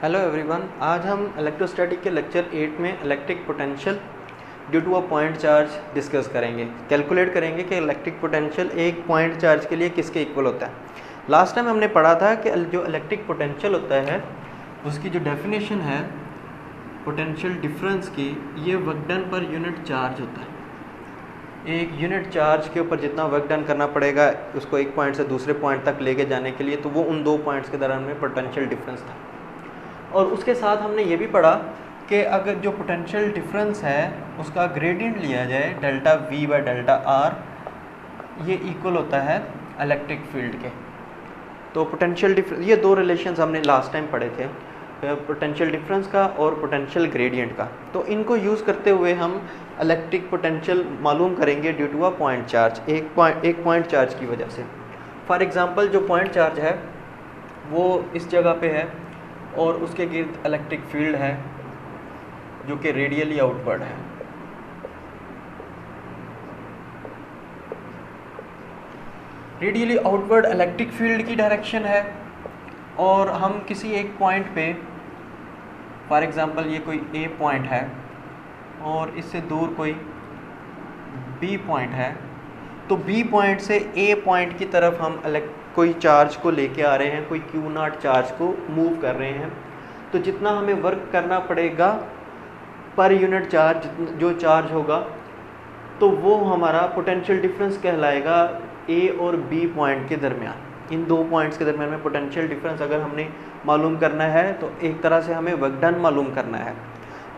Hello everyone, आज हम electrostatic के लेक्चर 8 में electric potential due to a point charge discuss करेंगे। कैलकुलेट करेंगे कि इलेक्ट्रिक पोटेंशियल एक पॉइंट चार्ज के लिए किसके इक्वल होता है। लास्ट टाइम हमने पढ़ा था कि जो इलेक्ट्रिक पोटेंशियल होता है उसकी जो डेफिनेशन है पोटेंशियल डिफरेंस की, ये work done per unit charge होता है। एक यूनिट चार्ज के ऊपर जितना वर्क डन करना पड़ेगा उसको एक पॉइंट से दूसरे पॉइंट तक लेके जाने के लिए, तो वो उन दो पॉइंट्स के दरमियान में पोटेंशियल डिफरेंस था। और उसके साथ हमने ये भी पढ़ा कि अगर जो पोटेंशियल डिफरेंस है उसका ग्रेडियंट लिया जाए delta V by delta R, ये इक्वल होता है इलेक्ट्रिक फील्ड के। तो पोटेंशियल डिफरेंस, ये दो रिलेशंस हमने लास्ट टाइम पढ़े थे, पोटेंशियल डिफरेंस का और पोटेंशियल ग्रेडियंट का। तो इनको यूज़ करते हुए हम इलेक्ट्रिक पोटेंशियल मालूम करेंगे due to a point charge, एक पॉइंट चार्ज की वजह से। फॉर एग्जांपल जो पॉइंट चार्ज है वो इस जगह पे है और उसके गिर्द इलेक्ट्रिक फील्ड है जो कि रेडियली आउटवर्ड है। रेडियली आउटवर्ड इलेक्ट्रिक फील्ड की डायरेक्शन है और हम किसी एक पॉइंट पे, फॉर एग्जांपल ये कोई ए पॉइंट है और इससे दूर कोई बी पॉइंट है, तो बी पॉइंट से ए पॉइंट की तरफ हम कोई चार्ज को लेके आ रहे हैं, कोई Q0 चार्ज को मूव कर रहे हैं। तो जितना हमें वर्क करना पड़ेगा पर यूनिट चार्ज, जो चार्ज होगा, तो वो हमारा पोटेंशियल डिफरेंस कहलाएगा ए और बी पॉइंट के दरमियान। इन दो पॉइंट्स के दरमियान में पोटेंशियल डिफरेंस अगर हमने मालूम करना है तो एक तरह से हमें वर्क डन मालूम करना है।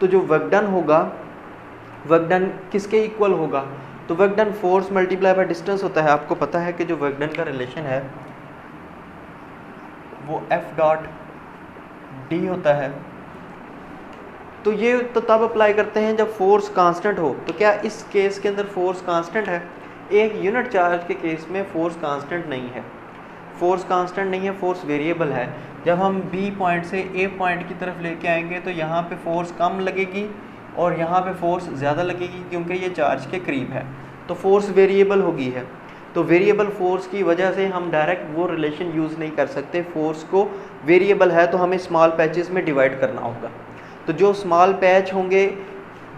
तो जो वर्क डन होगा, वर्क डन किसके इक्वल होगा? तो work done force multiply by distance होता है। आपको पता है कि जो वर्क डन का रिलेशन है वो F डॉट डी होता है। तो ये तो तब अप्लाई करते हैं जब फोर्स कांस्टेंट हो। तो क्या इस केस के अंदर फोर्स कांस्टेंट है? एक यूनिट चार्ज के केस में फोर्स कांस्टेंट नहीं है। फोर्स कांस्टेंट नहीं है, फोर्स वेरिएबल है। जब हम बी पॉइंट से ए पॉइंट की तरफ लेके आएंगे तो यहाँ पे फोर्स कम लगेगी और यहाँ पे फोर्स ज़्यादा लगेगी क्योंकि ये चार्ज के करीब है। तो फोर्स वेरिएबल होगी है। तो वेरिएबल फोर्स की वजह से हम डायरेक्ट वो रिलेशन यूज़ नहीं कर सकते। फोर्स को वेरिएबल है तो हमें स्मॉल पैचेस में डिवाइड करना होगा। तो जो स्मॉल पैच होंगे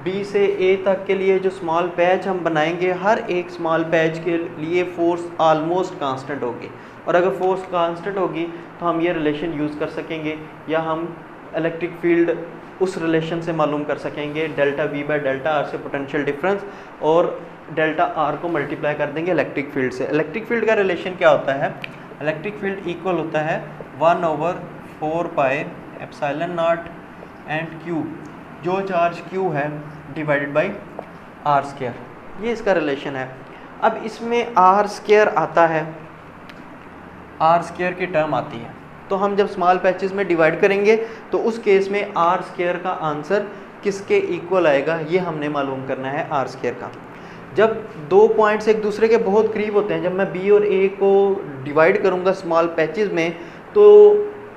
बी से ए तक के लिए, जो स्मॉल पैच हम बनाएंगे, हर एक स्मॉल पैच के लिए फोर्स ऑलमोस्ट कांस्टेंट होगी। और अगर फोर्स कांस्टेंट होगी तो हम ये रिलेशन यूज़ कर सकेंगे, या हम इलेक्ट्रिक फील्ड उस रिलेशन से मालूम कर सकेंगे delta V by delta R से पोटेंशियल डिफरेंस, और डेल्टा R को मल्टीप्लाई कर देंगे इलेक्ट्रिक फील्ड से। इलेक्ट्रिक फील्ड का रिलेशन क्या होता है? इलेक्ट्रिक फील्ड इक्वल होता है 1/4 pi epsilon not and Q, जो चार्ज Q है डिवाइडेड बाई R स्क्वायर। ये इसका रिलेशन है। अब इसमें R स्क्वायर आता है, R स्क्वायर की टर्म आती है। तो हम जब स्मॉल पैचेस में डिवाइड करेंगे तो उस केस में R स्क्वायर का आंसर किसके इक्वल आएगा, ये हमने मालूम करना है R स्क्वायर का। जब दो पॉइंट्स एक दूसरे के बहुत करीब होते हैं, जब मैं B और A को डिवाइड करूंगा स्मॉल पैचेस में, तो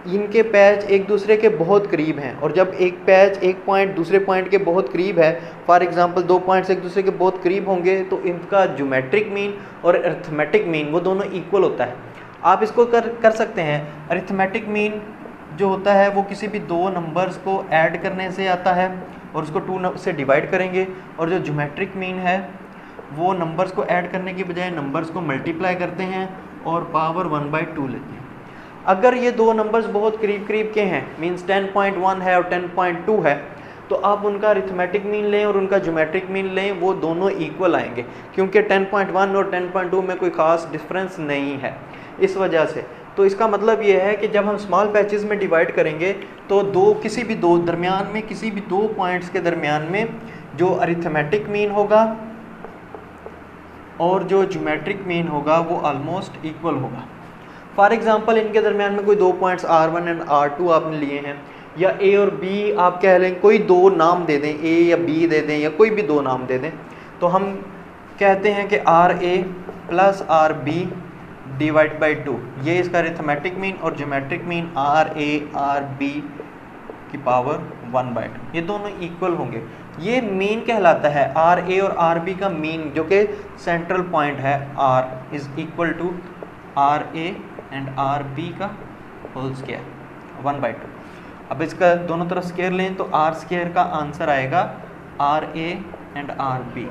इनके पैच एक दूसरे के बहुत करीब हैं। और जब एक पैच एक पॉइंट दूसरे पॉइंट के बहुत करीब है, फॉर एग्जांपल दो पॉइंट्स एक दूसरे के बहुत करीब होंगे, तो इनका ज्योमेट्रिक मीन और अरिथमेटिक मीन वो दोनों इक्वल होता है। आप इसको कर सकते हैं। अरिथमेटिक मीन जो होता है वो किसी भी दो नंबर्स को ऐड करने से आता है और उसको 2 से डिवाइड करेंगे, और जो ज्योमेट्रिक मीन है वो नंबर्स को ऐड करने की बजाय नंबर्स को मल्टीप्लाई करते हैं और पावर 1/2 लेते हैं। अगर ये दो नंबर्स बहुत करीब करीब के हैं, मीन्स 10.1 है और 10.2 है, तो आप उनका अरिथमेटिक मीन लें और उनका ज्योमेट्रिक मीन लें, वो दोनों इक्वल आएंगे, क्योंकि 10.1 और 10.2 में कोई ख़ास डिफरेंस नहीं है इस वजह से। तो इसका मतलब ये है कि जब हम स्मॉल पैचेस में डिवाइड करेंगे तो किसी भी दो दरमियान में, किसी भी दो पॉइंट्स के दरमियान में जो अरिथमेटिक मीन होगा और जो ज्योमेट्रिक मीन होगा वो ऑलमोस्ट इक्वल होगा। फॉर एग्जांपल इनके दरमियान में कोई दो पॉइंट्स R1 एंड R2 आपने लिए हैं, या A और B आप कह लें, कोई दो नाम दे दें, A या B दे दें, या कोई भी दो नाम दे दें। तो हम कहते हैं कि RA plus RB divide by 2, ये इसका अरिथमेटिक मीन, और ज्योमेट्रिक मीन RA RB की पावर 1/2, ये दोनों इक्वल होंगे। ये मीन कहलाता है। RA और RB का मीन जो कि सेंट्रल पॉइंट है R is equal to RA and RB का होल स्क्वायर 1/2। अब इसका दोनों तरफ स्क्वायर लें तो आर स्क्वायर का आंसर आएगा R A and R B.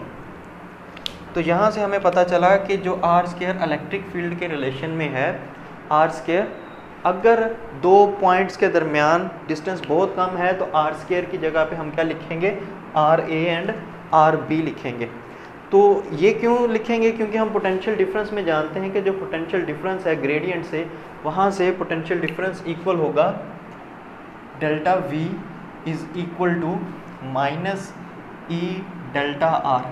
तो यहाँ से हमें पता चला कि जो आर स्क्वायर इलेक्ट्रिक फील्ड के रिलेशन में है, आर स्क्वायर अगर दो पॉइंट्स के दरमियान डिस्टेंस बहुत कम है तो आर स्क्वायर की जगह पे हम क्या लिखेंगे, R A and R B लिखेंगे। तो ये क्यों लिखेंगे, क्योंकि हम पोटेंशियल डिफरेंस में जानते हैं कि जो पोटेंशियल डिफरेंस है ग्रेडियंट से, वहाँ से पोटेंशियल डिफरेंस इक्वल होगा delta V is equal to minus E delta R.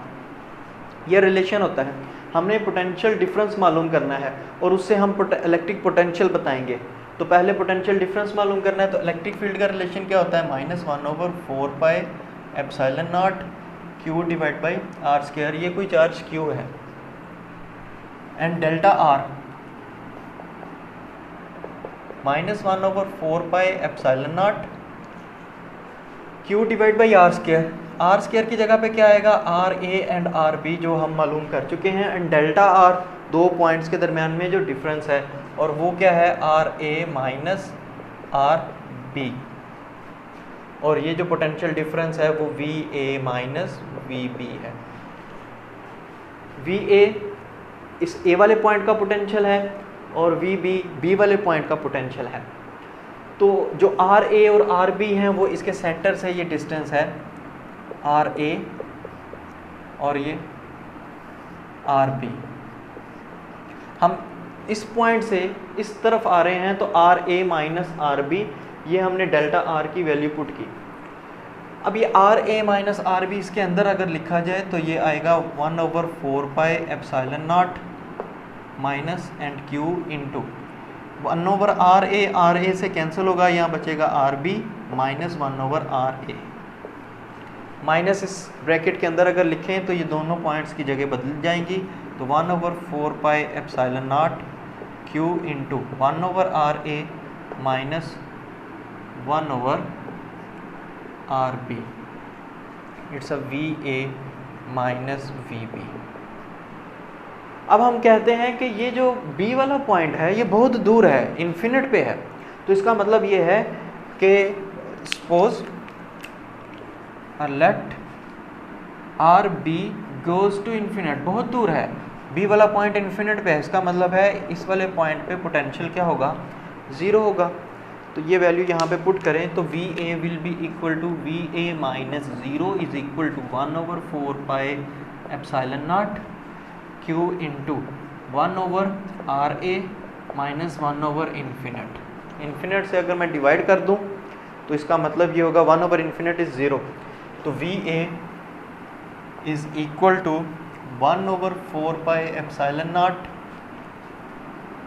यह रिलेशन होता है। हमने पोटेंशियल डिफरेंस मालूम करना है और उससे हम इलेक्ट्रिक पोटेंशियल बताएंगे। तो पहले पोटेंशियल डिफरेंस मालूम करना है, तो इलेक्ट्रिक फील्ड का रिलेशन क्या होता है, -1/4 pi epsilon not Q divide by R square. ये कोई चार्ज क्यू है, and delta R -1/4 pi epsilon not Q divide by R square. R square की जगह पे क्या आएगा, R A and R B जो हम मालूम कर चुके हैं, एंड डेल्टा आर दो पॉइंट्स के दरमियान में जो डिफरेंस है, और वो क्या है, R A minus R B. और ये जो पोटेंशियल डिफरेंस है वो V A minus V B है। वी ए इस ए वाले पॉइंट का पोटेंशियल है और वी बी बी वाले पॉइंट का पोटेंशियल है। तो जो आर ए और आर बी हैं वो इसके सेंटर से ये डिस्टेंस है आर ए और ये आर बी। हम इस पॉइंट से इस तरफ आ रहे हैं तो R A minus R B, ये हमने डेल्टा आर की वैल्यू पुट की। अब ये R A minus R B इसके अंदर अगर लिखा जाए तो ये आएगा 1/4 pi epsilon not minus and Q into 1/आर ए से कैंसिल होगा, यहाँ बचेगा आर बी माइनस 1/आर ए। माइनस इस ब्रैकेट के अंदर अगर लिखें तो ये दोनों पॉइंट्स की जगह बदल जाएंगी। तो 1/4 pi epsilon not Q into 1/आर ए माइनस 1/आर B, it's a V A minus V B. अब हम कहते हैं कि ये जो बी वाला पॉइंट है ये बहुत दूर है, इन्फिनिट पे है। तो इसका मतलब ये है कि suppose let R B goes to infinite, बहुत दूर है, बी वाला पॉइंट इन्फिनिट पे है। इसका मतलब है इस वाले पॉइंट पे पोटेंशियल क्या होगा, ज़ीरो होगा। तो ये वैल्यू यहाँ पे पुट करें तो V A will be equal to V A minus zero is equal to 1/4 pi epsilon not Q into 1/आर ए माइनस 1/इन्फिनिट। इन्फिनिट से अगर मैं डिवाइड कर दूँ तो इसका मतलब ये होगा 1/इन्फिनिट इज़ ज़ीरो। तो V A is equal to 1/4 pi epsilon not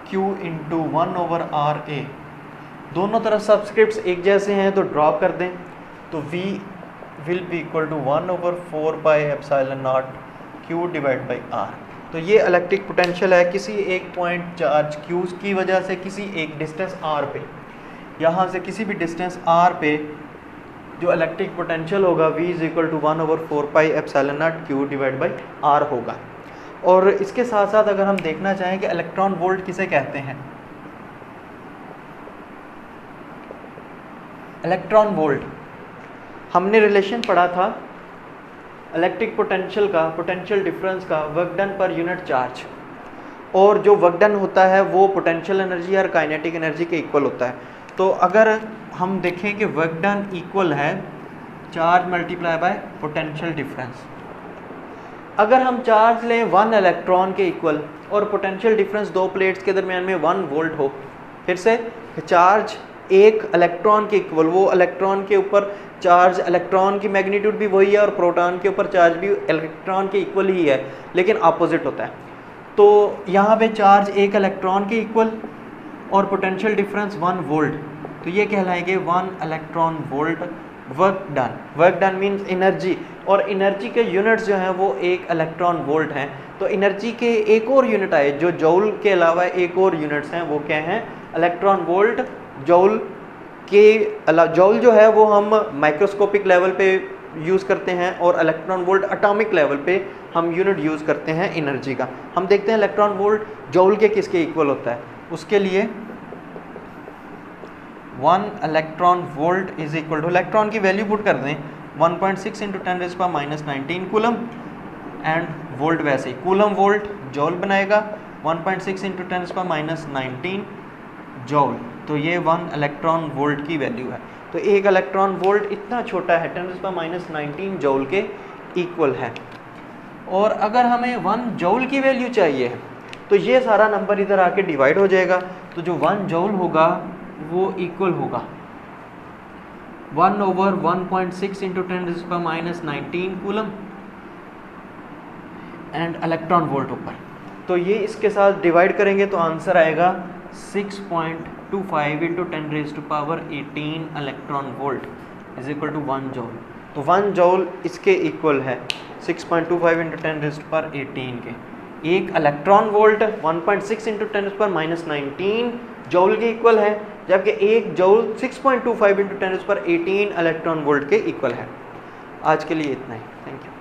Q into 1/आर ए। दोनों तरफ सब्सक्रिप्ट्स एक जैसे हैं तो ड्रॉप कर दें, तो v will be equal to 1/4 pi epsilon not Q divide by r. तो ये इलेक्ट्रिक पोटेंशियल है किसी एक पॉइंट चार्ज क्यू की वजह से किसी एक डिस्टेंस r पे। यहाँ से किसी भी डिस्टेंस r पे जो इलेक्ट्रिक पोटेंशियल होगा v is equal to 1/4 pi epsilon not Q divide by r होगा। और इसके साथ साथ अगर हम देखना चाहें कि इलेक्ट्रॉन वोल्ट किसे कहते हैं, इलेक्ट्रॉन वोल्ट हमने रिलेशन पढ़ा था इलेक्ट्रिक पोटेंशियल का, पोटेंशियल डिफरेंस का work done per unit charge, और जो वर्क डन होता है वो पोटेंशियल एनर्जी और काइनेटिक एनर्जी के इक्वल होता है। तो अगर हम देखें कि वर्क डन इक्वल है charge multiply by potential difference. अगर हम चार्ज लें 1 इलेक्ट्रॉन के इक्वल और पोटेंशियल डिफरेंस दो प्लेट्स के दरमियान में 1 वोल्ट हो, फिर से चार्ज एक इलेक्ट्रॉन के इक्वल, वो इलेक्ट्रॉन के ऊपर चार्ज, इलेक्ट्रॉन की मैग्नीट्यूड भी वही है और प्रोटॉन के ऊपर चार्ज भी इलेक्ट्रॉन के इक्वल ही है, लेकिन अपोजिट होता है। तो यहाँ पे चार्ज एक इलेक्ट्रॉन के इक्वल और पोटेंशियल डिफरेंस 1 वोल्ट, तो ये कहलाएंगे 1 electron volt work done. Work done means energy, और एनर्जी के यूनिट्स जो हैं वो एक इलेक्ट्रॉन वोल्ट हैं। तो एनर्जी के एक और यूनिट आए जो जूल के अलावा एक और यूनिट्स हैं, वो क्या हैं, इलेक्ट्रॉन वोल्ट जूल के अलावा। जूल जो है वो हम माइक्रोस्कोपिक लेवल पे यूज़ करते हैं और इलेक्ट्रॉन वोल्ट एटॉमिक लेवल पे हम यूनिट यूज़ करते हैं एनर्जी का। हम देखते हैं इलेक्ट्रॉन वोल्ट जूल के किसके इक्वल होता है। उसके लिए 1 electron volt is equal to, electron की वैल्यू पुट कर दें 1.6 इंटू 10⁻⁻19 कूलम, एंड वोल्ट वैसे ही कूलम वोल्ट जॉल बनाएगा 1.6 इंटू 10⁻19 जॉल, तो ये 1 इलेक्ट्रॉन वोल्ट की वैल्यू है। तो एक इलेक्ट्रॉन वोल्ट इतना छोटा है 10⁻19 जॉल के इक्वल है। और अगर हमें 1 जॉल की वैल्यू चाहिए तो ये सारा नंबर इधर आके डिवाइड हो जाएगा, तो जो 1 जॉल होगा वो इक्वल होगा 1/1.6 into 10⁻19 coulomb and electron volt ऊपर। तो ये इसके साथ डिवाइड करेंगे तो आंसर आएगा 6.25 into 10⁻18 electron volt is equal to 1 joule. तो 1 जॉल इसके इक्वल है 6.25 इंटू 10⁻18 के। एक इलेक्ट्रॉन वोल्ट 1.6 इंटू 10⁻19 जॉल के इक्वल है, जबकि एक जॉल 6.25 इंटू 10⁻18 इलेक्ट्रॉन वोल्ट के इक्वल है। आज के लिए इतना ही, थैंक यू।